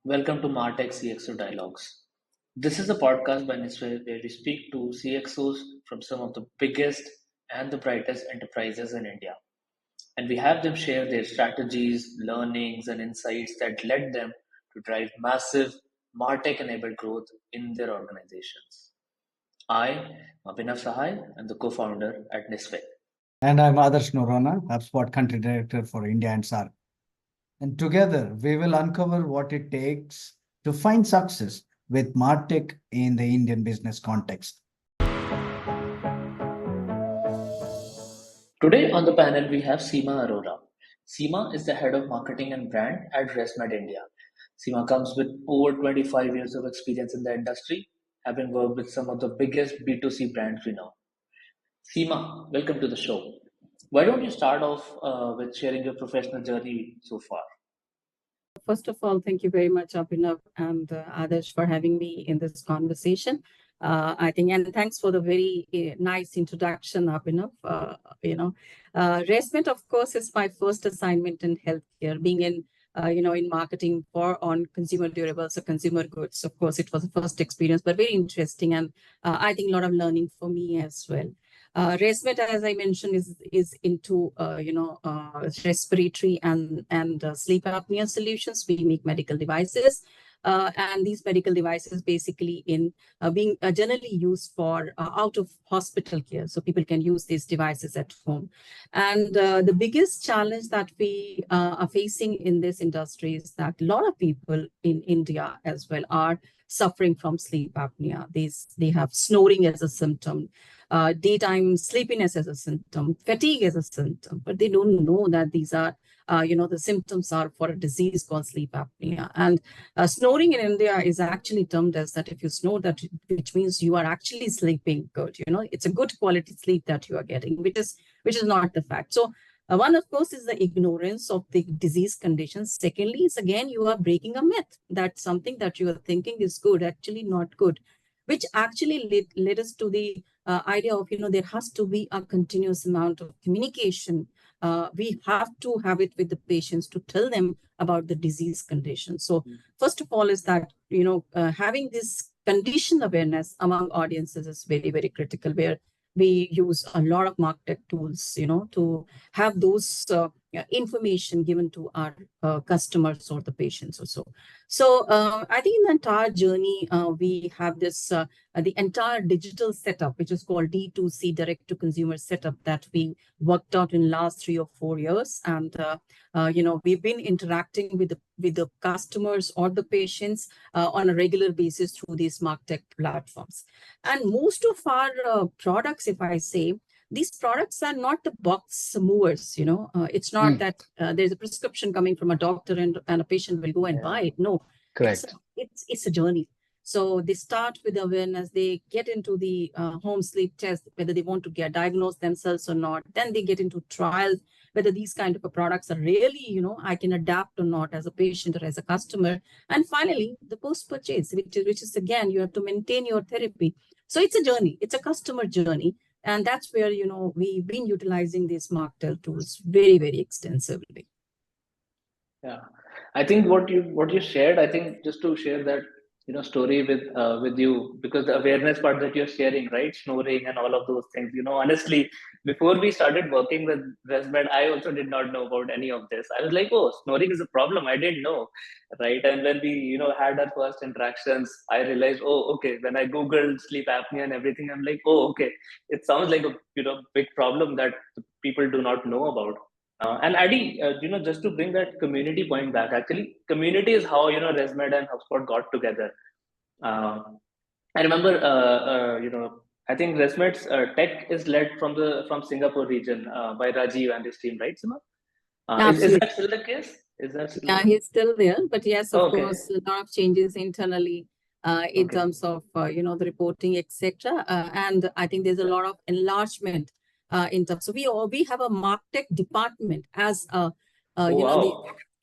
Welcome to martech CXO Dialogues. This is a podcast by Niswey where we speak to CXOs from some of the biggest and the brightest enterprises in India. And we have them share their strategies, learnings, and insights that led them to drive massive martech-enabled growth in their organizations. I am Abhinav Sahai, and the co-founder at Niswey. And I'm Adarsh Noronha, HubSpot Country Director for India and SAARRC. And together, we will uncover what it takes to find success with martech in the Indian business context. Today on the panel, we have Seema Arora. Seema is the head of marketing and brand at Resmed India. Seema comes with over 25 years of experience in the industry, having worked with some of the biggest B2C brands we know. Seema, welcome to the show. Why don't you start off with sharing your professional journey so far? First of all, thank you very much, Abhinav and Adarsh, for having me in this conversation. I think, and thanks for the very nice introduction, Abhinav. Resmed, of course, is my first assignment in healthcare, being in in marketing on consumer durables or consumer goods. Of course, it was the first experience, but very interesting, and I think a lot of learning for me as well. Resmed, as I mentioned, is into respiratory and sleep apnea solutions. We make medical devices, and these medical devices basically being generally used for out of hospital care, so people can use these devices at home. And the biggest challenge that we are facing in this industry is that a lot of people in India as well are suffering from sleep apnea. They have snoring as a symptom, daytime sleepiness as a symptom, fatigue as a symptom, but they don't know that these are, the symptoms are for a disease called sleep apnea. And snoring in India is actually termed as that if you snore, that which means you are actually sleeping good. It's a good quality sleep that you are getting, which is not the fact. So one, of course, is the ignorance of the disease conditions. Secondly, is again, you are breaking a myth that something that you are thinking is good, actually not good, which actually led us to the idea of, there has to be a continuous amount of communication. We have to have it with the patients to tell them about the disease condition. So first of all is that, having this condition awareness among audiences is very, very critical, where we use a lot of martech tools, to have those information given to our customers or the patients also. So I think in the entire journey, we have this, the entire digital setup, which is called D2C, direct to consumer setup, that we worked out in last 3 or 4 years. And, we've been interacting with the customers or the patients on a regular basis through these martech platforms. And most of our products, if I say, these products are not the box movers, it's not that there's a prescription coming from a doctor and a patient will go and buy it. No, correct. It's a journey. So they start with awareness, they get into the home sleep test, whether they want to get diagnosed themselves or not. Then they get into trials, whether these kind of products are really, I can adapt or not as a patient or as a customer. And finally, the post-purchase, which is again, you have to maintain your therapy. So it's a journey, it's a customer journey. And that's where, we've been utilizing these martech tools very, very extensively. Yeah, I think what you shared, I think just to share that story with you, because the awareness part that you're sharing, right, snoring and all of those things, honestly, before we started working with Resmed, I also did not know about any of this. I was like, oh, snoring is a problem, I didn't know, right? And when we had our first interactions, I realized, oh, okay, when I googled sleep apnea and everything, I'm like, oh, okay, it sounds like a big problem that people do not know about. And Addy, just to bring that community point back, actually, community is how Resmed and HubSpot got together. Uh, I remember, I think Resmed's tech is led from Singapore region by Rajiv and his team, right, Sima? Is that still the case? Is that still? Yeah, he's still there, but yes, of course, a lot of changes internally in terms of the reporting, etc. And I think there's a lot of enlargement in terms. So we have a martech department as a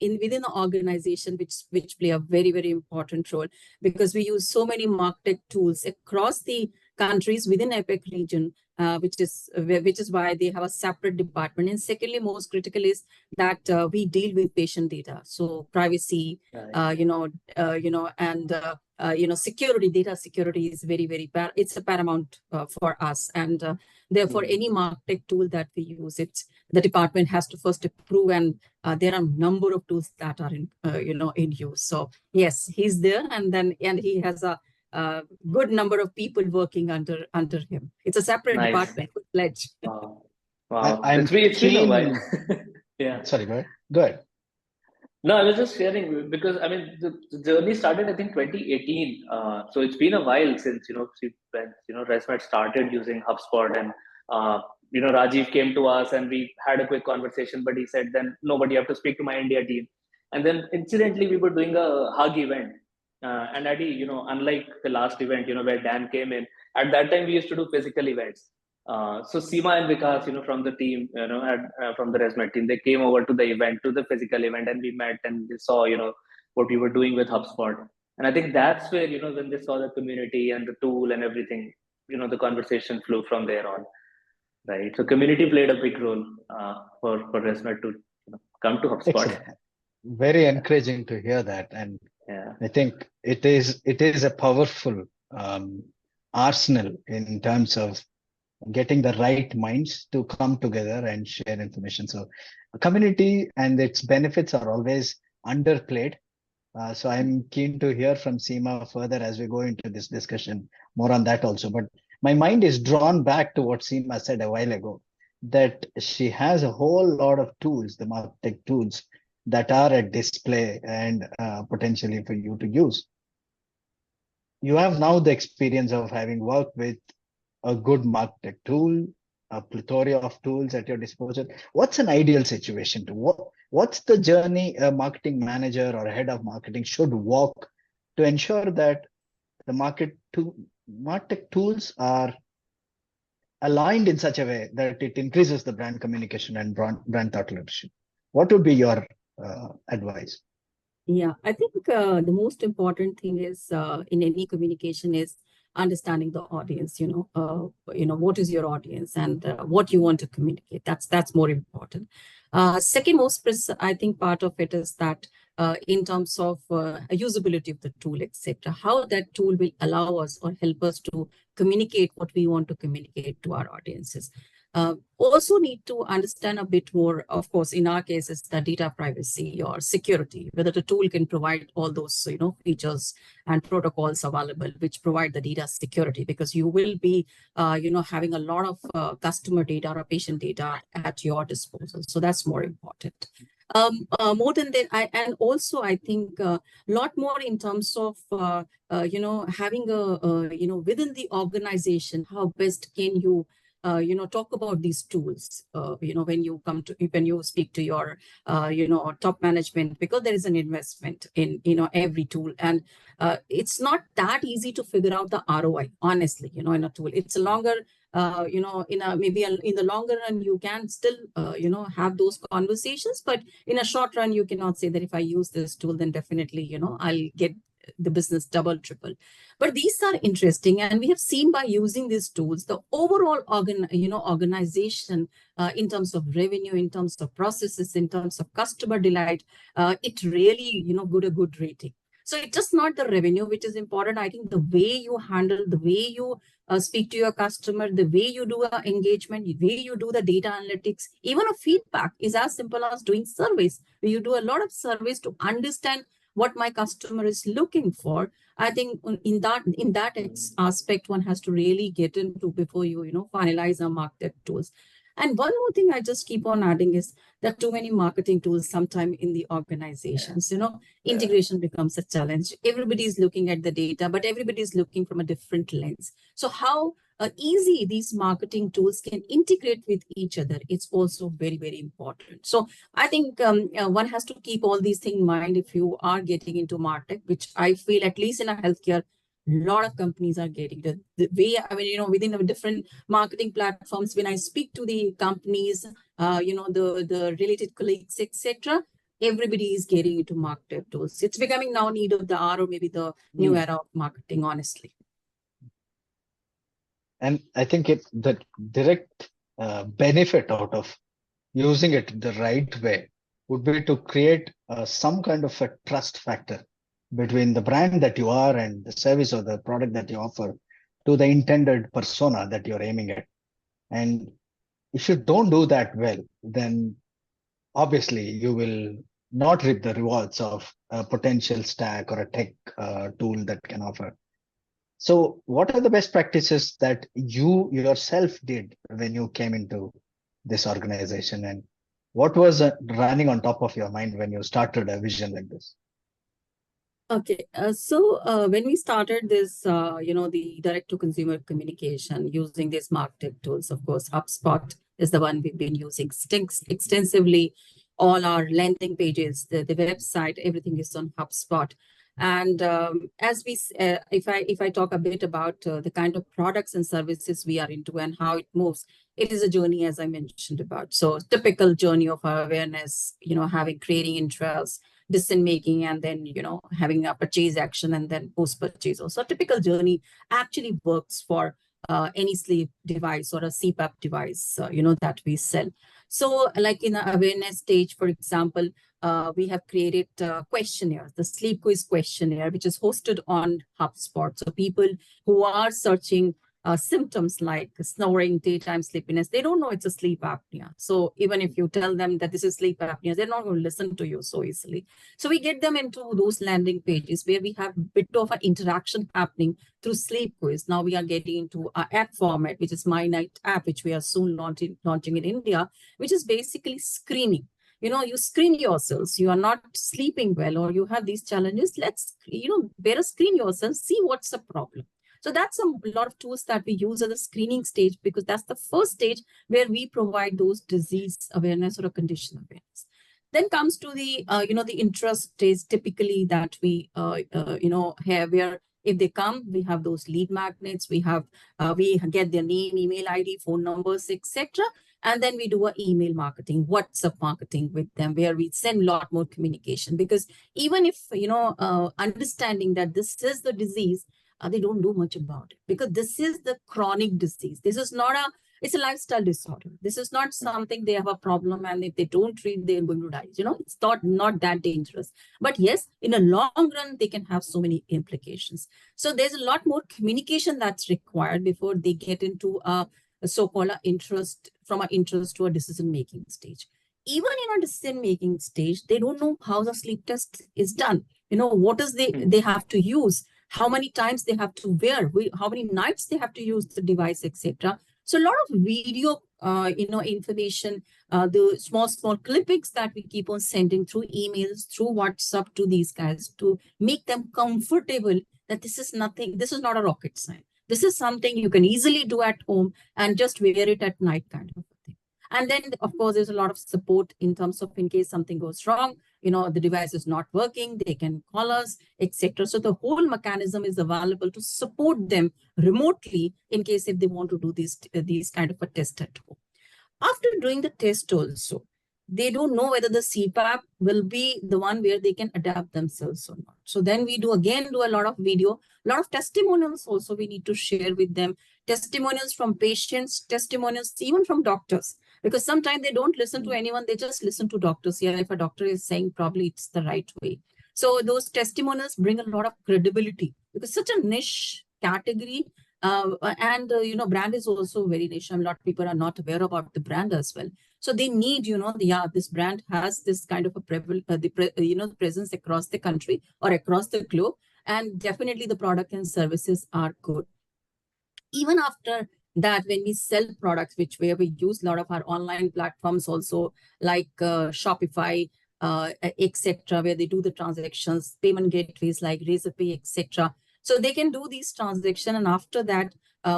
within the organization, which play a very, very important role, because we use so many martech tools across the countries within APEC region, which is why they have a separate department. And secondly, most critical is that we deal with patient data, so privacy, security, data security is very it's a paramount for us, and therefore any martech tool that we use, the department has to first approve, and there are a number of tools that are in use. So yes, he's there, and he has a good number of people working under him. It's a separate department, pledge. Wow. I'm It's been a while. Yeah. Sorry, go ahead. No, I was just sharing because I mean the journey started I think 2018. So it's been a while since when Resmed started using HubSpot, and Rajiv came to us and we had a quick conversation. But he said then nobody, have to speak to my India team. And then incidentally we were doing a hug event, and Adi, unlike the last event, where Dan came in, at that time we used to do physical events. So Seema and Vikas, from the team, from the Resmed team, they came over to the event, to the physical event, and we met and we saw, what we were doing with HubSpot. And I think that's where, when they saw the community and the tool and everything, the conversation flew from there on, right? So community played a big role for Resmed to come to HubSpot. Excellent. Very encouraging to hear that, and I think it is a powerful arsenal in terms of getting the right minds to come together and share information. So community and its benefits are always underplayed. So I'm keen to hear from Seema further as we go into this discussion, more on that also. But my mind is drawn back to what Seema said a while ago, that she has a whole lot of tools, the martech tools, that are at display and potentially for you to use. You have now the experience of having worked with a good martech tool, a plethora of tools at your disposal. What's an ideal situation what's the journey a marketing manager or a head of marketing should walk to ensure that the martech tools are aligned in such a way that it increases the brand communication and brand thought leadership? What would be your advice? Yeah, I think the most important thing is in any communication is understanding the audience. What is your audience and what you want to communicate. That's more important. Second most, I think part of it is that in terms of usability of the tool, etc., how that tool will allow us or help us to communicate what we want to communicate to our audiences. Also need to understand a bit more, of course, in our case, it's the data privacy or security, whether the tool can provide all those, features and protocols available, which provide the data security, because you will be, having a lot of customer data or patient data at your disposal. So that's more important. More than that, and also I think a lot more in terms of, having within the organization, how best can you talk about these tools, when you speak to your, top management, because there is an investment in, every tool. And it's not that easy to figure out the ROI, honestly, in a tool. It's a longer, in the longer run, you can still, have those conversations, but in a short run, you cannot say that if I use this tool, then definitely, I'll get the business double, triple. But these are interesting, and we have seen by using these tools, the overall organization in terms of revenue, in terms of processes, in terms of customer delight, it really got a good rating. So it's just not the revenue which is important. I think the way you handle, the way you speak to your customer, the way you do engagement, the way you do the data analytics, even a feedback is as simple as doing surveys, where you do a lot of surveys to understand what my customer is looking for. I think in that aspect, one has to really get into before you finalize a market tools. And one more thing I just keep on adding is that too many marketing tools sometime in the organizations, integration becomes a challenge. Everybody is looking at the data, but everybody is looking from a different lens. So how easy these marketing tools can integrate with each other, it's also very, very important. So I think one has to keep all these things in mind if you are getting into martech, which I feel, at least in a healthcare, a lot of companies are getting the way, within the different marketing platforms, when I speak to the companies, the related colleagues, etc., everybody is getting into martech tools. It's becoming now need of the hour, or maybe the new era of marketing, honestly. And I think the direct benefit out of using it the right way would be to create some kind of a trust factor between the brand that you are and the service or the product that you offer to the intended persona that you're aiming at. And if you don't do that well, then obviously you will not reap the rewards of a potential stack or a tech tool that can offer. So what are the best practices that you yourself did when you came into this organization, and what was running on top of your mind when you started a vision like this? Okay, when we started this, the direct-to-consumer communication using these martech tools, of course, HubSpot is the one we've been using extensively. All our landing pages, the website, everything is on HubSpot. And if I talk a bit about the kind of products and services we are into and how it moves, it is a journey, as I mentioned about. So typical journey of our awareness, creating interest, decision making, and then having a purchase action, and then post purchase. So a typical journey actually works for any sleep device or a CPAP device that we sell. So like in the awareness stage, for example, we have created questionnaires, the sleep quiz questionnaire, which is hosted on HubSpot. So people who are searching symptoms like snoring, daytime sleepiness, they don't know it's a sleep apnea. So even if you tell them that this is sleep apnea, they're not going to listen to you so easily. So we get them into those landing pages where we have a bit of an interaction happening through sleep quiz. Now we are getting into our app format, which is My Night app, which we are soon launching in India, which is basically screening. You screen yourselves, you are not sleeping well, or you have these challenges. Let's, better screen yourself, see what's the problem. So that's a lot of tools that we use at the screening stage, because that's the first stage where we provide those disease awareness or a condition awareness. Then comes to the, the interest stage typically that we, have, where if they come, we have those lead magnets, we get their name, email ID, phone numbers, etc. And then we do an email marketing, WhatsApp marketing with them, where we send a lot more communication. Because even if, understanding that this is the disease, they don't do much about it, because this is the chronic disease. This is not it's a lifestyle disorder. This is not something they have a problem, and if they don't treat, they're going to die. It's not that dangerous. But yes, in a long run, they can have so many implications. So there's a lot more communication that's required before they get into a so-called interest, from an interest to a decision-making stage. Even in a decision-making stage, they don't know how the sleep test is done. What is they have to use, how many times they have to wear, how many nights they have to use the device, etc. So a lot of video, information, the small clippings that we keep on sending through emails, through WhatsApp to these guys to make them comfortable that this is not a rocket science. This is something you can easily do at home and just wear it at night kind of thing. And then, of course, there's a lot of support in terms of in case something goes wrong, the device is not working, they can call us, etc. So the whole mechanism is available to support them remotely in case if they want to do these kind of a test at home. After doing the test also, they don't know whether the CPAP will be the one where they can adapt themselves or not. So then we do a lot of video, a lot of testimonials also we need to share with them. Testimonials from patients, testimonials even from doctors. Because sometimes they don't listen to anyone, they just listen to doctors. Yeah, if a doctor is saying probably it's the right way. So those testimonials bring a lot of credibility, because such a niche category, brand is also very niche. A lot of people are not aware about the brand as well. So they need, this brand has this kind of a presence across the country or across the globe. And definitely the product and services are good. Even after that, when we sell products, where we use a lot of our online platforms also, like Shopify, etc., where they do the transactions, payment gateways like Razorpay, etc. So they can do these transactions, and after that,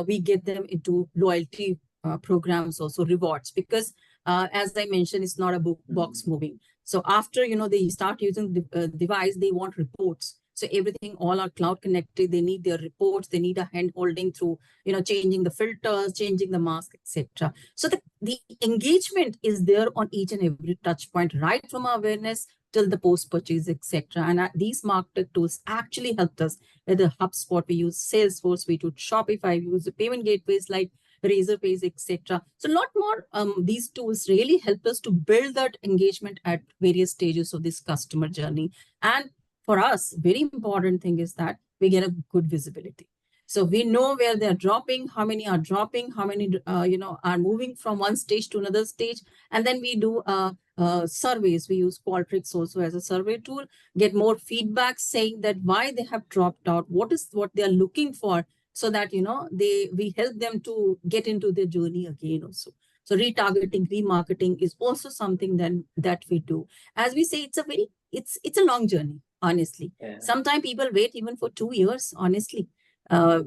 we get them into loyalty programs, also rewards, because as I mentioned, it's not a box moving. So after they start using the device, they want reports. So everything, all are cloud connected. They need their reports. They need a hand holding through, changing the filters, changing the mask, etc. So the engagement is there on each and every touch point, right from awareness till the post-purchase, etc. And these marketing tools actually helped us. Whether HubSpot, we use Salesforce, we do Shopify, we use the payment gateways like Razorpays, etc. So a lot more these tools really help us to build that engagement at various stages of this customer journey. And for us, very important thing is that we get a good visibility. So we know where they're dropping, how many are dropping, how many are moving from one stage to another stage. And then we do surveys. We use Qualtrics also as a survey tool, get more feedback saying that why they have dropped out, what they're looking for, so that we help them to get into their journey again also. So retargeting, remarketing is also something then that we do. As we say, it's a long journey, honestly. Yeah. Sometimes people wait even for 2 years, honestly,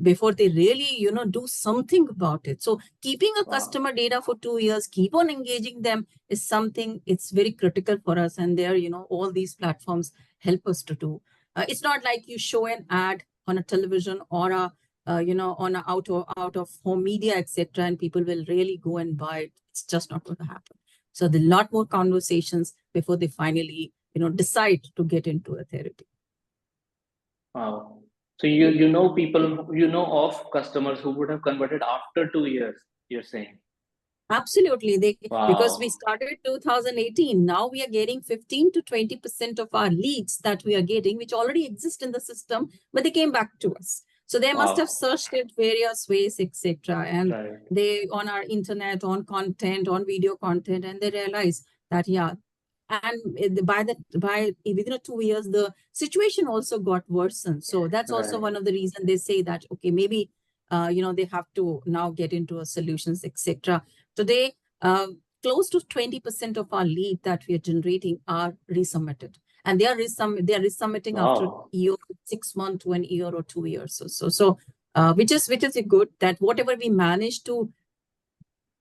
before they really, do something about it. So keeping a customer data for 2 years, keep on engaging them is something, it's very critical for us. And there, all these platforms help us to do. It's not like you show an ad on a television or on a out of home media, etc., and people will really go and buy it. It's just not going to happen. So there's a lot more conversations before they finally, decide to get into a therapy. Wow. So you know people, of customers who would have converted after 2 years, you're saying? Absolutely. Wow. Because we started 2018, now we are getting 15 to 20% of our leads that we are getting, which already exist in the system, but they came back to us. So they must have searched it various ways, etc. And they on our internet, on content, on video content, and they realize that, and by within 2 years, the situation also got worsened. So that's also one of the reasons they say that, okay, maybe, they have to now get into a solutions, etc. Today, close to 20% of our lead that we are generating are resubmitted. And they are resubmitting after a year, 6 months to 1 year or 2 years or so. So which is good that whatever we manage to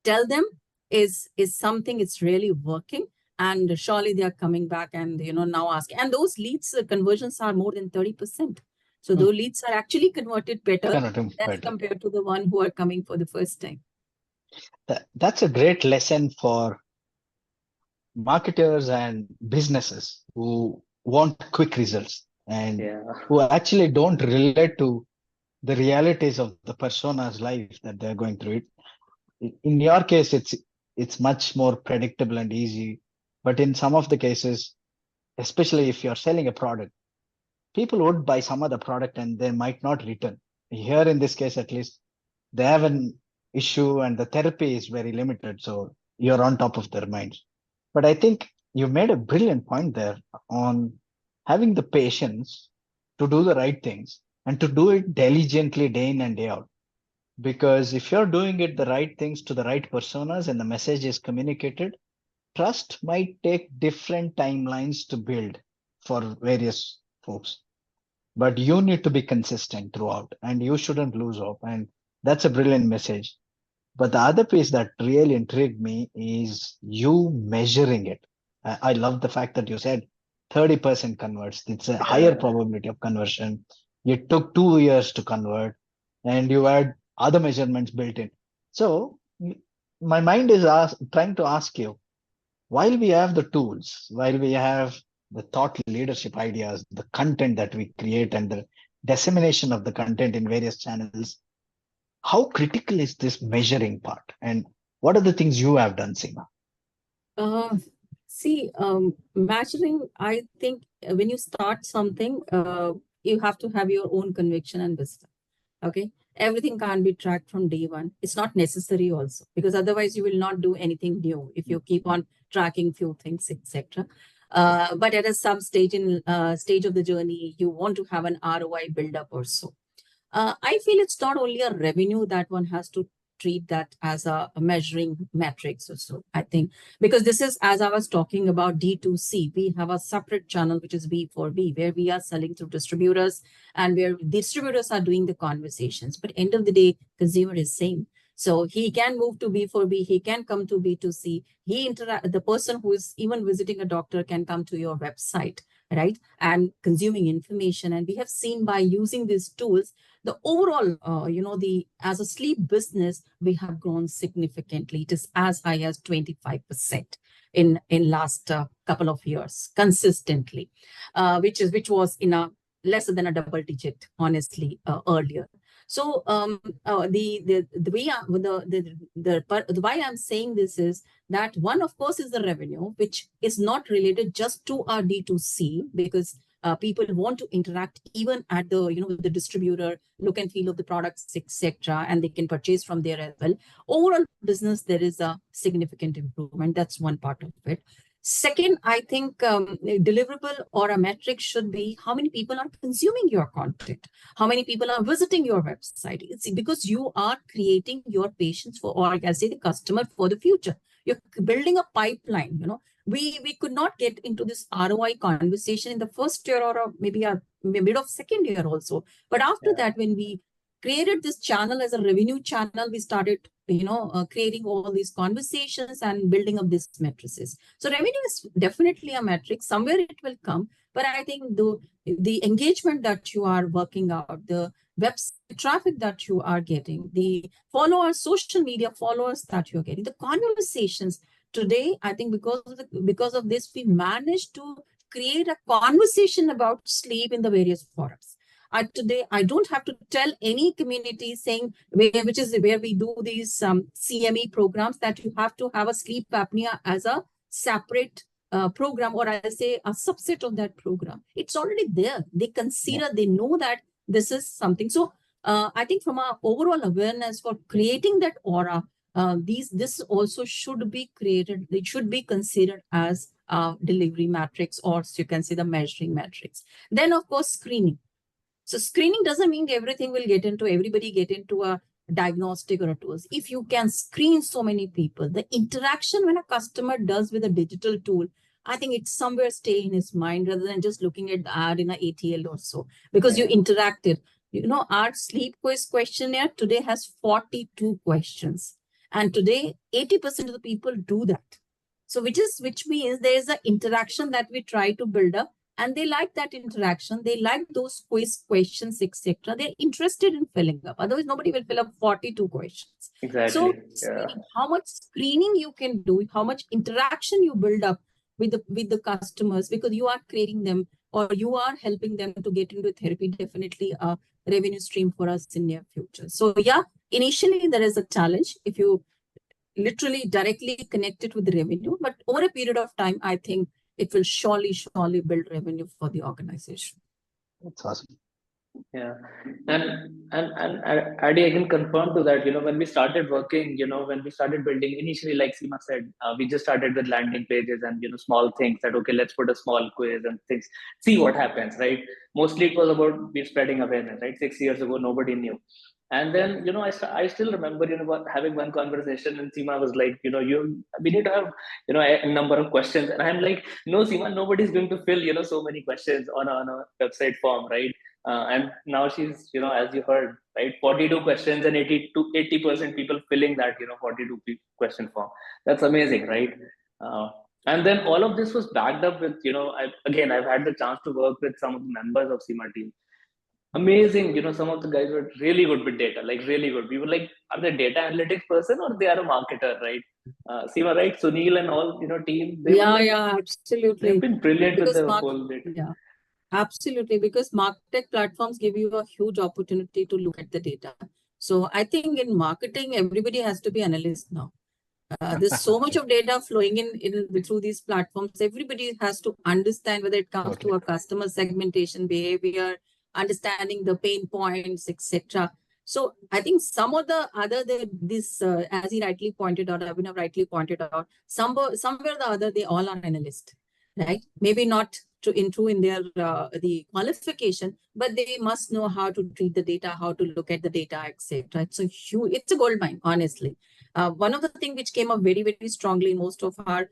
tell them is something, it's really working. And surely they are coming back and, now asking. And those leads conversions are more than 30%. So those leads are actually converted better as compared to the one who are coming for the first time. That's a great lesson for marketers and businesses who want quick results and who actually don't relate to the realities of the persona's life that they're going through it. In your case, it's much more predictable and easy. But in some of the cases, especially if you're selling a product, people would buy some other product and they might not return. Here in this case, at least, they have an issue and the therapy is very limited. So you're on top of their minds. But I think you made a brilliant point there on having the patience to do the right things and to do it diligently day in and day out. Because if you're doing it the right things to the right personas and the message is communicated, trust might take different timelines to build for various folks. But you need to be consistent throughout and you shouldn't lose hope. And that's a brilliant message. But the other piece that really intrigued me is you measuring it. I love the fact that you said 30% converts. It's a higher probability of conversion. It took 2 years to convert and you had other measurements built in. So my mind is trying to ask you, while we have the tools, while we have the thought leadership ideas, the content that we create and the dissemination of the content in various channels, how critical is this measuring part? And what are the things you have done, Seema? Measuring, I think when you start something, you have to have your own conviction and wisdom. Okay. Everything can't be tracked from day one. It's not necessary also, because otherwise you will not do anything new if you keep on tracking few things, etc. But at some stage of the journey, you want to have an ROI build up or so. I feel it's not only a revenue that one has to treat that as a measuring metrics or so, I think, because this is, as I was talking about D2C, we have a separate channel, which is B4B, where we are selling through distributors and where distributors are doing the conversations. But end of the day, consumer is same. So he can move to B4B, he can come to B2C. The person who is even visiting a doctor can come to your website, right? And consuming information. And we have seen by using these tools, the overall, as a sleep business, we have grown significantly. It is as high as 25%. in last couple of years consistently, which was in a lesser than a double digit, honestly, earlier. So the why I'm saying this is that one, of course, is the revenue, which is not related just to our D2C, because people want to interact even at the the distributor, look and feel of the products, etc., and they can purchase from there as well. Overall business, there is a significant improvement. That's one part of it. Second, I think deliverable or a metric should be how many people are consuming your content, how many people are visiting your website. It's because you are creating your patients for, or I can say the customer for the future. You're building a pipeline. We could not get into this ROI conversation in the first year or maybe a mid of second year also. But after that, when we created this channel as a revenue channel, we started creating all these conversations and building up these matrices. So revenue is definitely a metric. Somewhere it will come. But I think the engagement that you are working out, the website traffic that you are getting, the followers, social media followers that you're getting, the conversations today, I think because of this, we managed to create a conversation about sleep in the various forums. Today, I don't have to tell any community saying, which is where we do these CME programs, that you have to have a sleep apnea as a separate program, or I say a subset of that program. It's already there. They consider, they know that this is something. So I think from our overall awareness for creating that aura, this also should be created. It should be considered as delivery metrics, or so you can say the measuring metrics. Then, of course, screening. So screening doesn't mean everybody get into a diagnostic or a tools. If you can screen so many people, the interaction when a customer does with a digital tool, I think it's somewhere stay in his mind rather than just looking at the ad in an ATL or so, because you interacted. Our sleep quiz questionnaire today has 42 questions. And today, 80% of the people do that. So which means there is an interaction that we try to build up. And they like that interaction. They like those quiz questions, etc. They're interested in filling up. Otherwise, nobody will fill up 42 questions. Exactly. So how much screening you can do, how much interaction you build up with the customers, because you are creating them or you are helping them to get into therapy, definitely a revenue stream for us in near future. So yeah, initially there is a challenge if you literally directly connect it with the revenue, but over a period of time, I think it will surely build revenue for the organization. That's awesome. Yeah, and Adi, I can confirm to that. When we started working, when we started building initially, like Seema said, we just started with landing pages and small things that okay, let's put a small quiz and things, see what happens, right? Mostly it was about we spreading awareness, right? 6 years ago, nobody knew. And then, I still remember, having one conversation, and Seema was like, we need to have, a number of questions. And I'm like, no, Seema, nobody's going to fill, so many questions on a website form, right? And now she's, as you heard, right, 42 questions and 80% people filling that, 42 question form. That's amazing, right? And then all of this was backed up with, I've had the chance to work with some of the members of Seema team. Amazing, some of the guys were really good with data, like really good. We were like, are they data analytics person or they are a marketer, right? Seema, right? Sunil and all, team. Absolutely. They've been brilliant because with the whole data. Yeah, absolutely. Because martech platforms give you a huge opportunity to look at the data. So I think in marketing, everybody has to be analyst now. There's so much of data flowing in through these platforms. Everybody has to understand whether it comes to a customer segmentation behavior, understanding the pain points, etc. So I think some of the other, as he rightly pointed out, Abhinav rightly pointed out, somewhere or the other, they all are analysts, right? Maybe not in their the qualification, but they must know how to treat the data, how to look at the data, etc. It's a gold mine, honestly. One of the things which came up very, very strongly in most of our,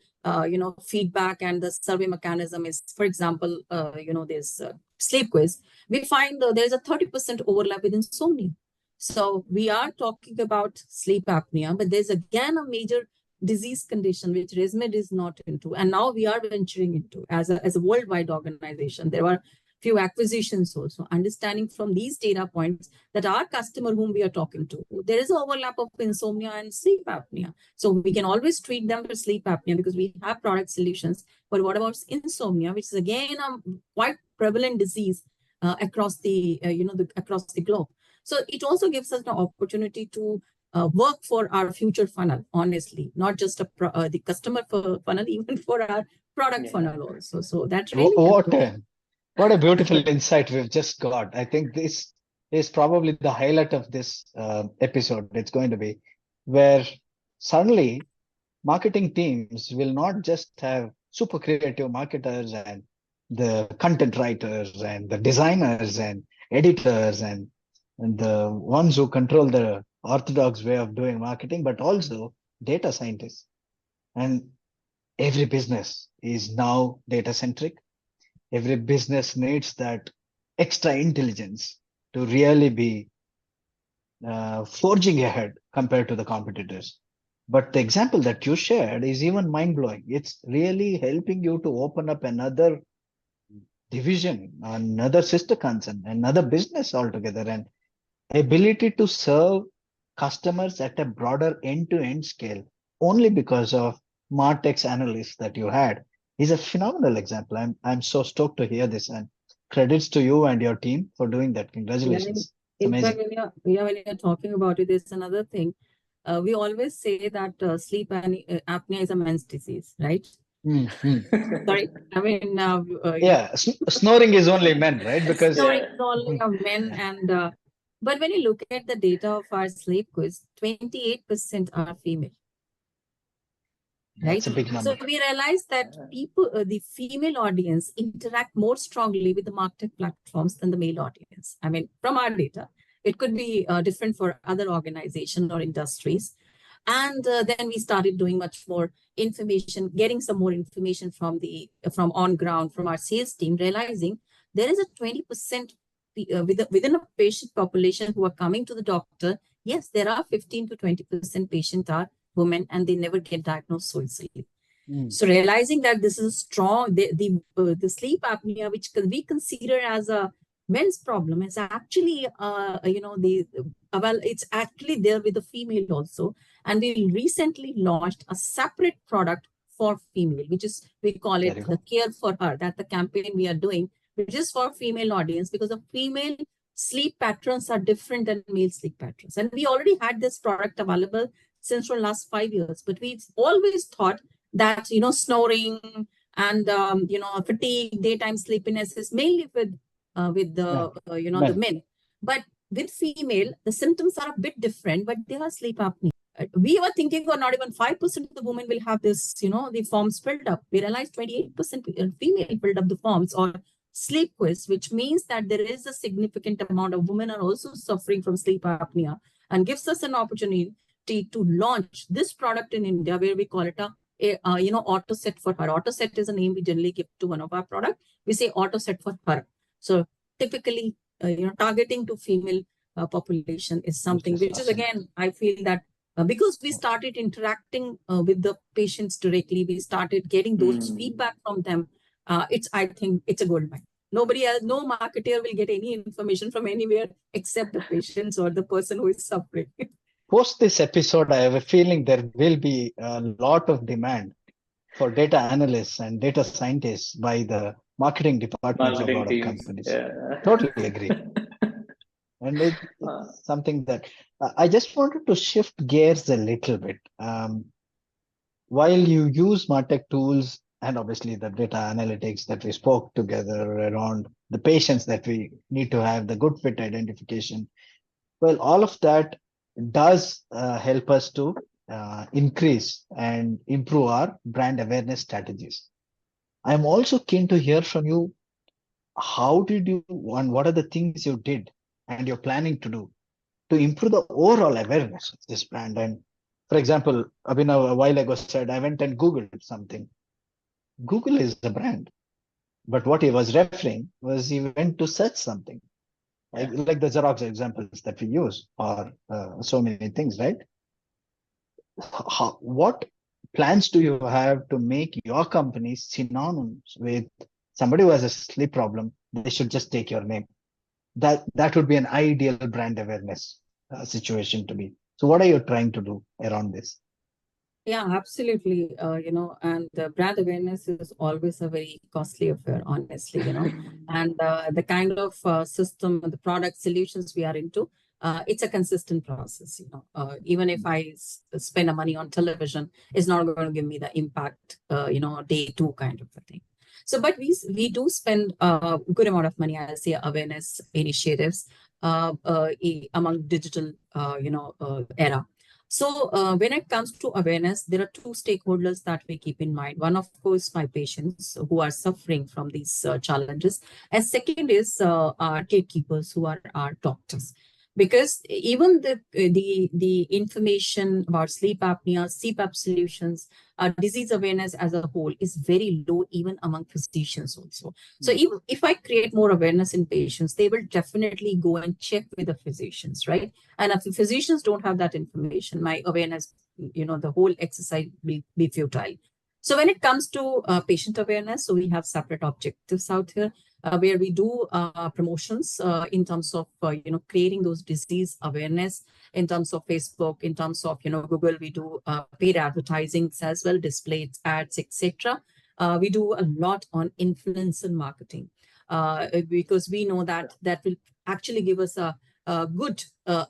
feedback and the survey mechanism is, for example, this sleep quiz. We find there's a 30% overlap with insomnia. So we are talking about sleep apnea, but there's again a major disease condition which Resmed is not into, and now we are venturing into as a worldwide organization. There are few acquisitions also, understanding from these data points that our customer whom we are talking to, there is an overlap of insomnia and sleep apnea. So we can always treat them for sleep apnea because we have product solutions. But what about insomnia, which is again a quite prevalent disease across the, across the globe. So it also gives us an opportunity to work for our future funnel, honestly, not just the customer funnel, even for our product funnel also. So that's really what a beautiful insight we've just got. I think this is probably the highlight of this episode. It's going to be where suddenly marketing teams will not just have super creative marketers and the content writers and the designers and editors and the ones who control the orthodox way of doing marketing, but also data scientists. And every business is now data centric. Every business needs that extra intelligence to really be forging ahead compared to the competitors. But the example that you shared is even mind blowing. It's really helping you to open up another division, another sister concern, another business altogether, and ability to serve customers at a broader end-to-end scale only because of martech analysts that you had is a phenomenal example. I'm so stoked to hear this, and credits to you and your team for doing that. Congratulations. Yeah, in fact, when you're talking about it, there's another thing. We always say that sleep apnea is a men's disease, right? Sorry, I mean, snoring is only men, right? Because snoring is only of men, and but when you look at the data of our sleep quiz, 28% are female. Right. That's a big number. So we realize that people, the female audience, interact more strongly with the martech platforms than the male audience. I mean, from our data, it could be different for other organizations or industries. And then we started doing much more information, getting some more information from on ground, from our sales team, realizing there is a 20% within a patient population who are coming to the doctor. Yes, there are 15 to 20% patients are women, and they never get diagnosed so easily. So realizing that this is strong, the sleep apnea, which we consider as a men's problem, is actually, it's actually there with the female also. And we recently launched a separate product for female, which is, we call it the Care for Her. That's the campaign we are doing, which is for female audience, because the female sleep patterns are different than male sleep patterns. And we already had this product available since for the last 5 years, but we've always thought that, snoring and, fatigue, daytime sleepiness is mainly with the men. But with female, the symptoms are a bit different, but they are sleep apnea. We were thinking, or not even 5% of the women will have this, the forms filled up. We realized 28% female filled up the forms or sleep quiz, which means that there is a significant amount of women are also suffering from sleep apnea, and gives us an opportunity to launch this product in India, where we call it auto set for her. Auto set is a name we generally give to one of our products. We say auto set for her. So typically, targeting to female population is something which is, again, I feel that because we started interacting with the patients directly, we started getting those feedback from them. I think it's a gold mine. Nobody else, no marketer will get any information from anywhere except the patients or the person who is suffering. Post this episode, I have a feeling there will be a lot of demand for data analysts and data scientists by the marketing departments of a lot of companies. Yeah. Totally agree. And it's something that I just wanted to shift gears a little bit. While you use martech tools and obviously the data analytics that we spoke together around the patients that we need to have, the good fit identification, well, all of that does help us to increase and improve our brand awareness strategies. I'm also keen to hear from you, how did you, and what are the things you did and you're planning to do to improve the overall awareness of this brand? And for example, Abhinav a while ago said, I went and Googled something. Google is the brand, but what he was referring was he went to search something. Like the Xerox examples that we use, or so many things, right? What plans do you have to make your company synonymous with somebody who has a sleep problem, they should just take your name. That would be an ideal brand awareness situation to be. So what are you trying to do around this? Yeah, absolutely. And the brand awareness is always a very costly affair, honestly. And the kind of system, the product solutions we are into, it's a consistent process. Even if I spend a money on television, it's not going to give me the impact, day two kind of a thing. So, but we do spend a good amount of money, I'll say, awareness initiatives among digital, era. So when it comes to awareness, there are two stakeholders that we keep in mind. One, of course, my patients who are suffering from these challenges. And second is our gatekeepers who are our doctors. Because even the information about sleep apnea, CPAP solutions, disease awareness as a whole is very low even among physicians also. So even if I create more awareness in patients, they will definitely go and check with the physicians, right? And if the physicians don't have that information, my awareness, the whole exercise will be futile. So when it comes to patient awareness, so we have separate objectives out here. Where we do promotions in terms of, creating those disease awareness in terms of Facebook, in terms of, Google, we do paid advertising as well, displays, ads, etc. We do a lot on influencer marketing because we know that will actually give us a good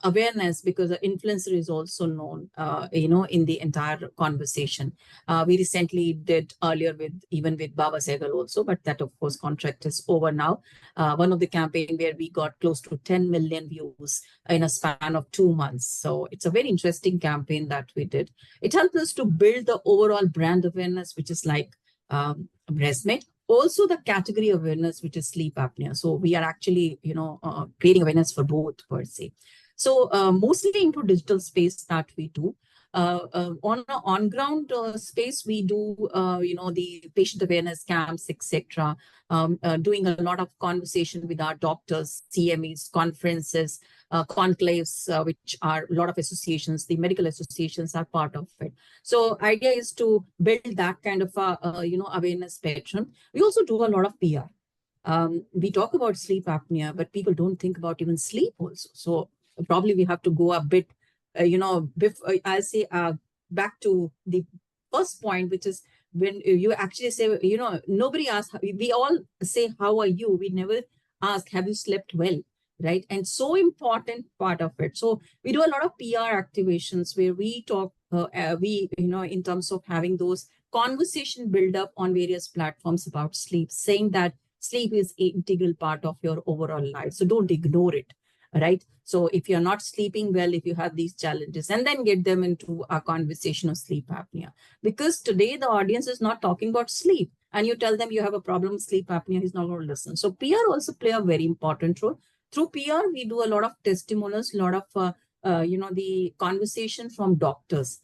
awareness because the influencer is also known, in the entire conversation. We recently did earlier with Baba Sehgal also, but that of course contract is over now. One of the campaign where we got close to 10 million views in a span of 2 months. So it's a very interesting campaign that we did. It helped us to build the overall brand awareness, which is like Resmed. Also the category awareness, which is sleep apnea. So we are actually, creating awareness for both per se. So mostly into digital space that we do. On an on-ground space, we do, the patient awareness camps, etc. Doing a lot of conversation with our doctors, CMEs, conferences, conclaves, which are a lot of associations. The medical associations are part of it. So idea is to build that kind of awareness spectrum. We also do a lot of PR. We talk about sleep apnea, but people don't think about even sleep also. So probably we have to go a bit, I'll say back to the first point, which is when you actually say, nobody asks, we all say, how are you? We never ask, have you slept well? Right. And so important part of it. So we do a lot of PR activations where we talk, in terms of having those conversation build up on various platforms about sleep, saying that sleep is an integral part of your overall life. So don't ignore it. Right. So if you're not sleeping well, if you have these challenges, and then get them into a conversation of sleep apnea, because today the audience is not talking about sleep and you tell them you have a problem with sleep apnea, he's not going to listen. So PR also play a very important role. Through PR, we do a lot of testimonials, a lot of, the conversation from doctors.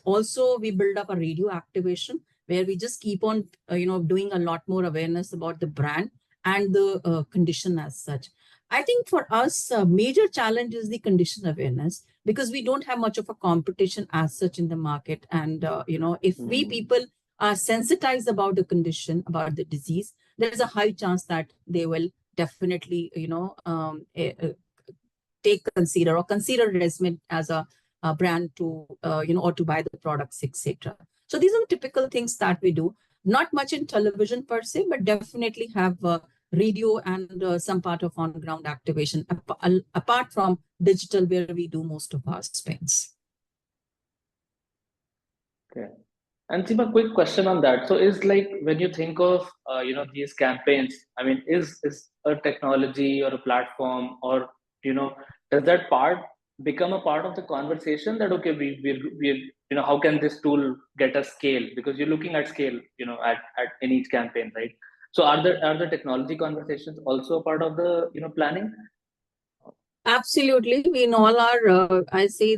Also, we build up a radio activation where we just keep on, doing a lot more awareness about the brand and the condition as such. I think for us, a major challenge is the condition awareness because we don't have much of a competition as such in the market. And, if we people are sensitized about the condition, about the disease, there is a high chance that they will definitely, consider Resmed as a brand to, or to buy the products, etc. So these are the typical things that we do. Not much in television per se, but definitely have radio and some part of on-ground activation, apart from digital, where we do most of our spends. Okay. And Seema, quick question on that. So is like when you think of, these campaigns, I mean, is a technology or a platform or, does that part become a part of the conversation that, okay, we how can this tool get us scale? Because you're looking at scale, in each campaign, right? So are the technology conversations also a part of the, planning? Absolutely. We in all our, I say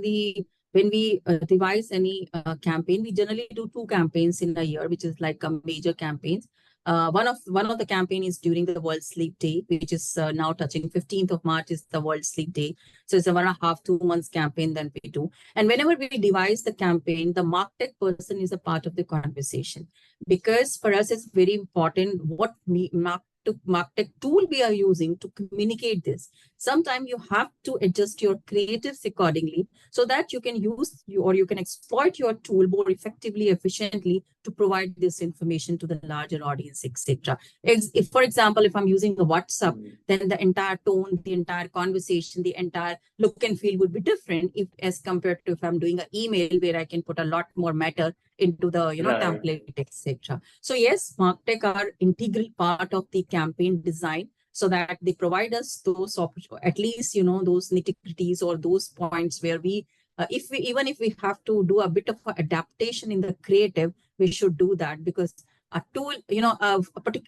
when we devise any campaign, we generally do 2 campaigns in a year, which is like a major campaigns. One of the campaign is during the World Sleep Day, which is now touching 15th of March is the World Sleep Day. So it's a 1.5, 2 months campaign that we do. And whenever we devise the campaign, the martech person is a part of the conversation, because for us it's very important what martech tool we are using to communicate this. Sometimes you have to adjust your creatives accordingly so that you can use you can exploit your tool more effectively, efficiently to provide this information to the larger audience, etc. If, for example, if I'm using a WhatsApp, then the entire tone, the entire conversation, the entire look and feel would be different if as compared to if I'm doing an email where I can put a lot more matter into the template, etc. So yes, martech are integral part of the campaign design, so that they provide us those at least those nitty-gritties or those points where we even if we have to do a bit of adaptation in the creative, we should do that, because a tool,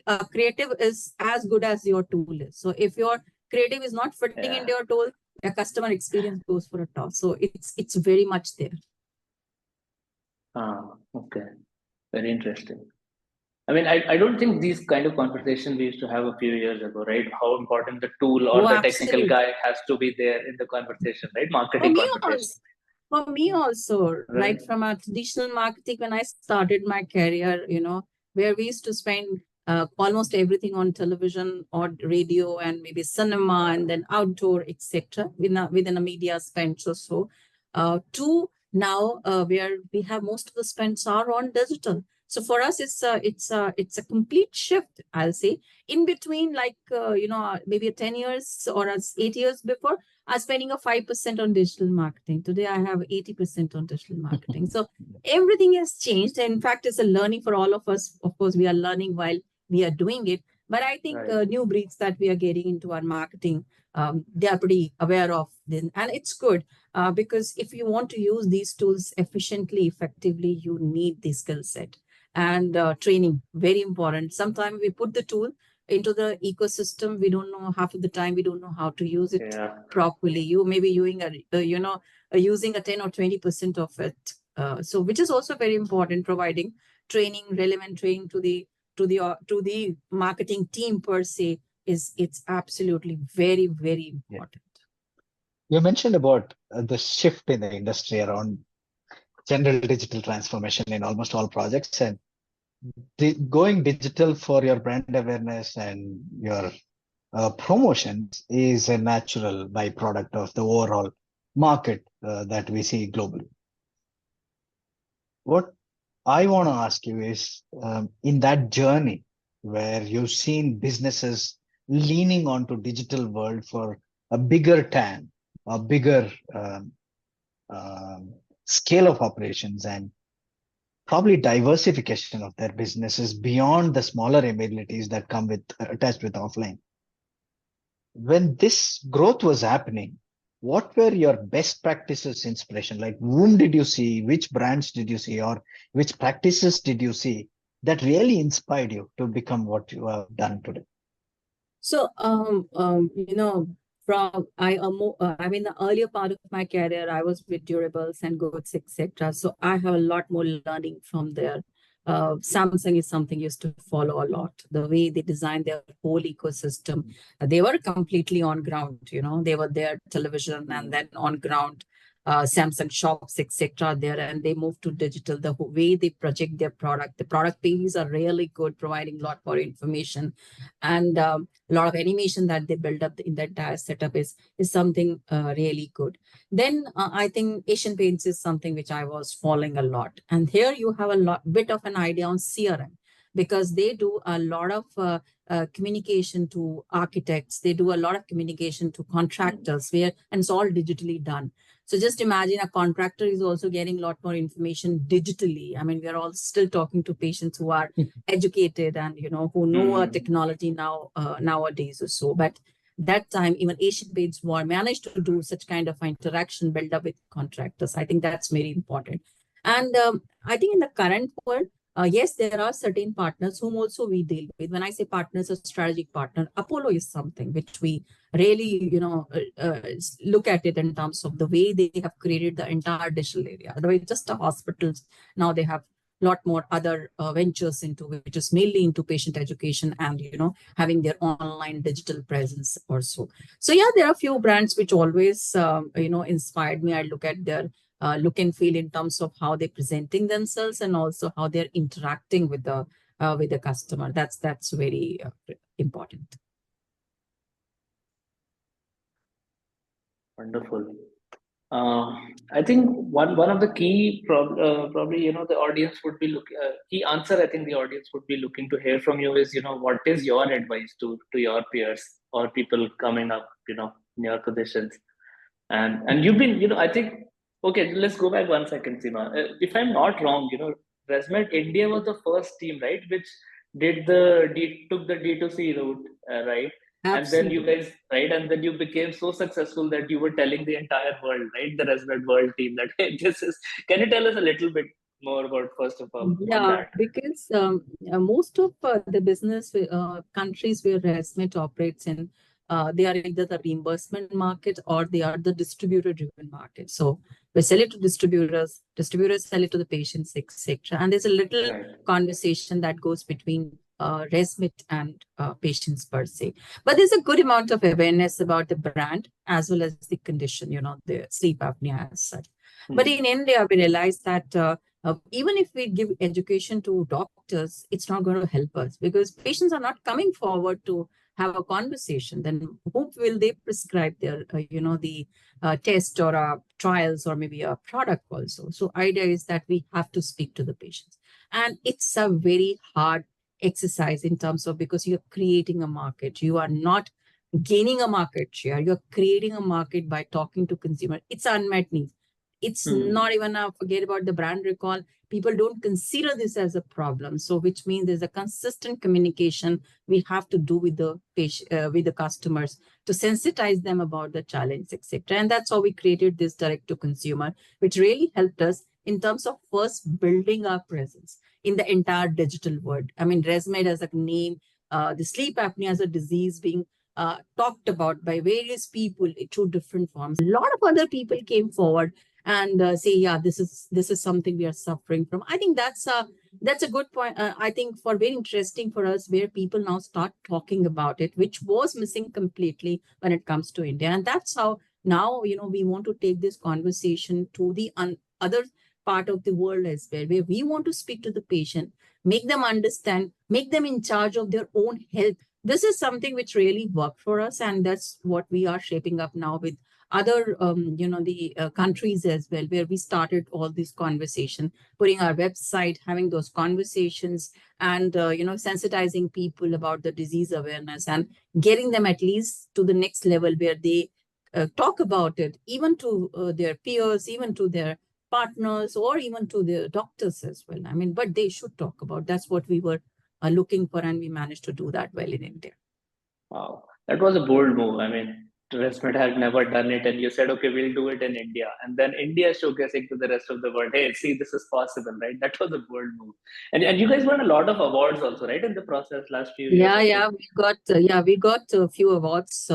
a creative is as good as your tool is. So if your creative is not fitting into your tool, a customer experience goes for a toss. So it's very much there. Okay. Very interesting. I mean, I don't think these kind of conversations we used to have a few years ago, right? How important the tool or the technical guy has to be there in the conversation, right? Marketing conversation. For me also, right from a traditional marketing, when I started my career, where we used to spend almost everything on television or radio and maybe cinema and then outdoor, etc. within a media spend or so, to now where we have most of the spends are on digital. So for us, it's a complete shift, I'll say. In between, like, maybe 10 years or 8 years before, I was spending a 5% on digital marketing. Today, I have 80% on digital marketing. So everything has changed. And in fact, it's a learning for all of us. Of course, we are learning while we are doing it. But I think new breeds that we are getting into our marketing, they are pretty aware of this. And it's good because if you want to use these tools efficiently, effectively, you need the skill set. And training, very important. Sometimes we put the tool into the ecosystem. We don't know, half of the time we don't know how to use it properly. You may be using using a 10 or 20% of it. So which is also very important, providing training, relevant training to the marketing team per se it's absolutely very, very important. You mentioned about the shift in the industry around general digital transformation in almost all projects, and going digital for your brand awareness and your promotions is a natural byproduct of the overall market that we see globally. What I want to ask you is, in that journey where you've seen businesses leaning onto digital world for a bigger TAM, a bigger scale of operations, and probably diversification of their businesses beyond the smaller abilities that come with attached with offline. When this growth was happening, what were your best practices inspiration? Like, whom did you see? Which brands did you see? Or which practices did you see that really inspired you to become what you have done today? So, the earlier part of my career, I was with durables and goods, etc. So I have a lot more learning from there. Samsung is something I used to follow a lot. The way they designed their whole ecosystem, they were completely on ground. They were there television and then on ground. Samsung shops, etc. there, and they moved to digital. The way they project their product, the product pages are really good, providing a lot more information, and a lot of animation that they build up in the entire setup is something really good. Then I think Asian Paints is something which I was following a lot, and here you have a bit of an idea on CRM, because they do a lot of communication to architects. They do a lot of communication to contractors, and it's all digitally done. So just imagine a contractor is also getting a lot more information digitally. I mean, we are all still talking to patients who are educated and, who know technology nowadays or so. But that time, even Asian Paints managed to do such kind of interaction build up with contractors. I think that's very important. And I think in the current world, yes, there are certain partners whom also we deal with. When I say partners, a strategic partner, Apollo is something which we really, look at it in terms of the way they have created the entire digital area. Otherwise, just the hospitals, now they have lot more other ventures into, which is mainly into patient education and, having their online digital presence also. So yeah, there are a few brands which always, inspired me. I look at their look and feel in terms of how they're presenting themselves and also how they're interacting with the customer. That's very important. Wonderful. I think one of the key probably the audience would be looking key answer I think the audience would be looking to hear from you is what is your advice to your peers or people coming up in your positions, and you've been I think okay, let's go back 1 second, Seema. If I'm not wrong, Resmed India was the first team, right, which took the D2C route, right? And then you Absolutely. guys, right? And then you became so successful that you were telling the entire world, right? The Resmed World team that, hey, this is. Can you tell us a little bit more about, first of all, on Yeah, that? because most of the business countries where Resmed operates in, they are either the reimbursement market or they are the distributor-driven market. So we sell it to distributors, distributors sell it to the patients, etc. And there's a little conversation that goes between Resmed and patients per se. But there's a good amount of awareness about the brand as well as the condition, the sleep apnea as such. But in India, we realized that even if we give education to doctors, it's not going to help us because patients are not coming forward to have a conversation. Then who will they prescribe their, the test or trials or maybe a product also? So idea is that we have to speak to the patients. And it's a very hard exercise in terms of, because you're creating a market. You are not gaining a market share. You're creating a market by talking to consumer. It's unmet needs. It's not even forget about the brand recall. People don't consider this as a problem. So which means there's a consistent communication we have to do with the patient, with the customers to sensitize them about the challenge, etc. And that's how we created this direct to consumer, which really helped us in terms of first building our presence in the entire digital world. I mean, Resmed as a name, the sleep apnea as a disease being talked about by various people through different forms. A lot of other people came forward and say, yeah, this is something we are suffering from. I think that's a good point. I think for very interesting for us, where people now start talking about it, which was missing completely when it comes to India. And that's how now, we want to take this conversation to the other part of the world as well, where we want to speak to the patient, make them understand, make them in charge of their own health. This is something which really worked for us. And that's what we are shaping up now with other, the countries as well, where we started all this conversation, putting our website, having those conversations and, sensitizing people about the disease awareness and getting them at least to the next level where they talk about it, even to their peers, even to their partners, or even to their doctors as well. I mean, but they should talk about. That's what we were looking for, and we managed to do that well in India. Wow, that was a bold move. I mean, Resmed had never done it, and you said, okay, we'll do it in India. And then India showcasing to the rest of the world, hey, see, this is possible, right? That was a bold move. And you guys won a lot of awards also, right, in the process last few years? Yeah, we got a few awards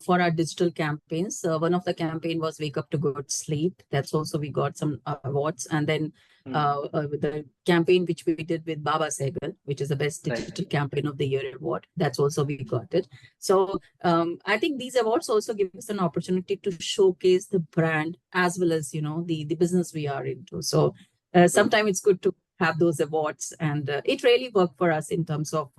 for our digital campaigns. One of the campaign was Wake Up to Good Sleep. That's also we got some awards. And then with the campaign which we did with Baba Sehgal, which is the best digital campaign of the year award. That's also we got it. So I think these awards also give us an opportunity to showcase the brand as well as, the business we are into. So sometimes it's good to have those awards, and it really worked for us in terms of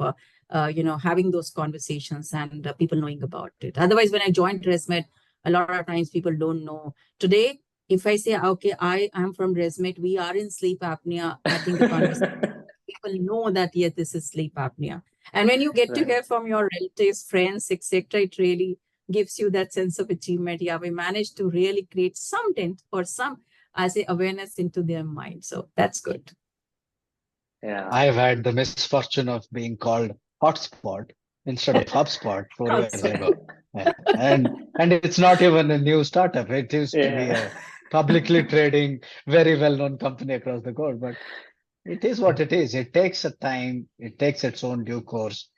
having those conversations and people knowing about it. Otherwise, when I joined Resmed, a lot of times people don't know. Today, if I say, okay, I am from Resmed, we are in sleep apnea, I think the conversation, people know that, yes, this is sleep apnea. And when you get to hear from your relatives, friends, etc., it really gives you that sense of achievement. Yeah, we managed to really create some dent or some, I say, awareness into their mind. So that's good. Yeah, I've had the misfortune of being called hotspot instead of HubSpot 4 years ago. Yeah. And it's not even a new startup. It used to be a publicly trading, very well-known company across the globe. But it is what it is. It takes a time. It takes its own due course.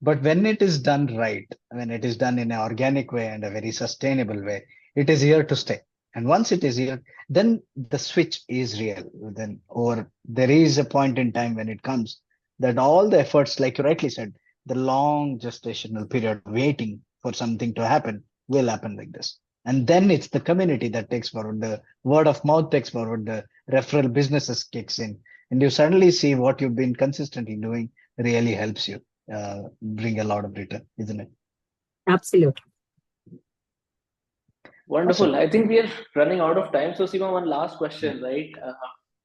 But when it is done right, when it is done in an organic way and a very sustainable way, it is here to stay. And once it is here, then the switch is real. Then, or there is a point in time when it comes that all the efforts, like you rightly said, the long gestational period waiting for something to happen will happen like this. And then it's the community that takes forward, the word of mouth takes forward, the referral businesses kicks in, and you suddenly see what you've been consistently doing really helps you bring a lot of return, isn't it? Absolutely. Wonderful. Awesome. I think we are running out of time. So, Seema, one last question, right?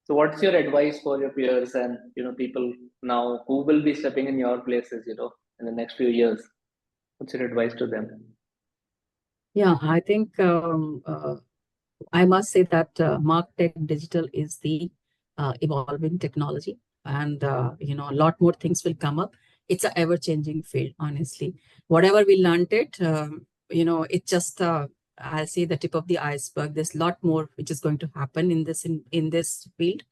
So, what's your advice for your peers and people now who will be stepping in your places, in the next few years? What's your advice to them? Yeah, I think I must say that martech digital is the evolving technology, and a lot more things will come up. It's an ever-changing field, honestly. Whatever we learned it's just I'll say the tip of the iceberg. There's a lot more which is going to happen in this field.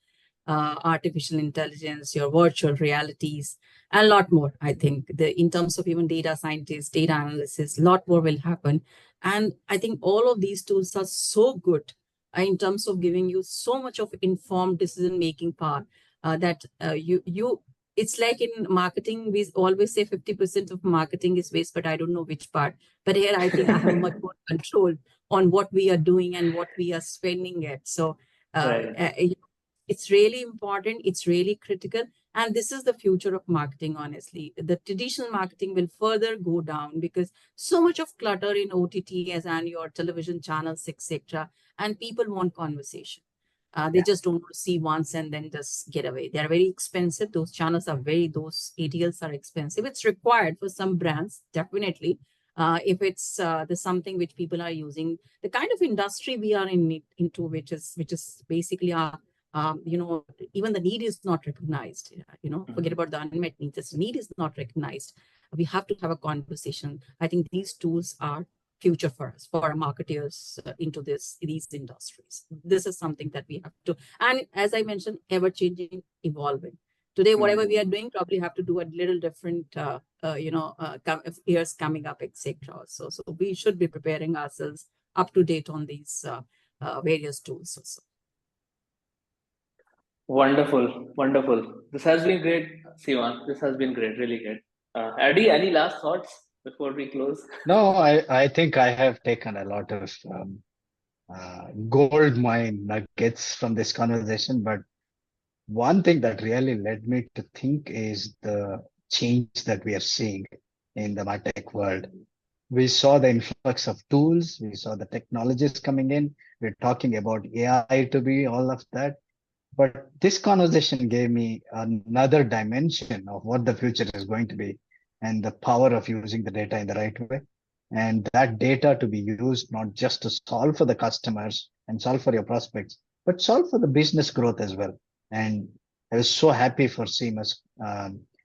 Artificial intelligence, your virtual realities, and a lot more. I think in terms of even data scientists, data analysis, a lot more will happen. And I think all of these tools are so good in terms of giving you so much of informed decision-making power that it's like in marketing, we always say 50% of marketing is waste, but I don't know which part. But here, I think I have much more control on what we are doing and what we are spending it. So Right. it's really important. It's really critical. And this is the future of marketing, honestly. The traditional marketing will further go down because so much of clutter in OTTs and your television channels, etc. And people want conversation. They just don't want to see once and then just get away. They're very expensive. Those channels are those ATLs are expensive. It's required for some brands, definitely. If it's there's something which people are using, the kind of industry we are into, which is basically even the need is not recognized. Forget about the unmet needs. This need is not recognized. We have to have a conversation. I think these tools are future for us, for our marketers into these industries. This is something that we have to, and as I mentioned, ever changing, evolving. Today, whatever we are doing, probably have to do a little different, years coming up, etc. So we should be preparing ourselves up to date on these various tools also. Wonderful, wonderful. This has been great, Seema. This has been great, really great. Addy, any last thoughts before we close? No, I think I have taken a lot of gold mine nuggets from this conversation, but one thing that really led me to think is the change that we are seeing in the martech world. We saw the influx of tools, we saw the technologies coming in, we're talking about AI to be all of that. But this conversation gave me another dimension of what the future is going to be and the power of using the data in the right way. And that data to be used not just to solve for the customers and solve for your prospects, but solve for the business growth as well. And I was so happy for Seema's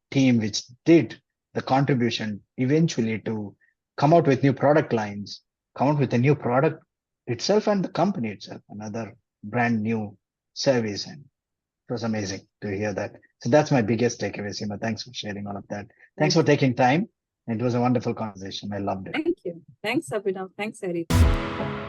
team, which did the contribution eventually to come out with new product lines, come out with a new product itself and the company itself, another brand new service. And it was amazing to hear that. So that's my biggest takeaway, Seema. Thanks for sharing all of that. Thanks for taking time. It was a wonderful conversation. I loved it. Thank you. Thanks, Abhinav. Thanks, Eric.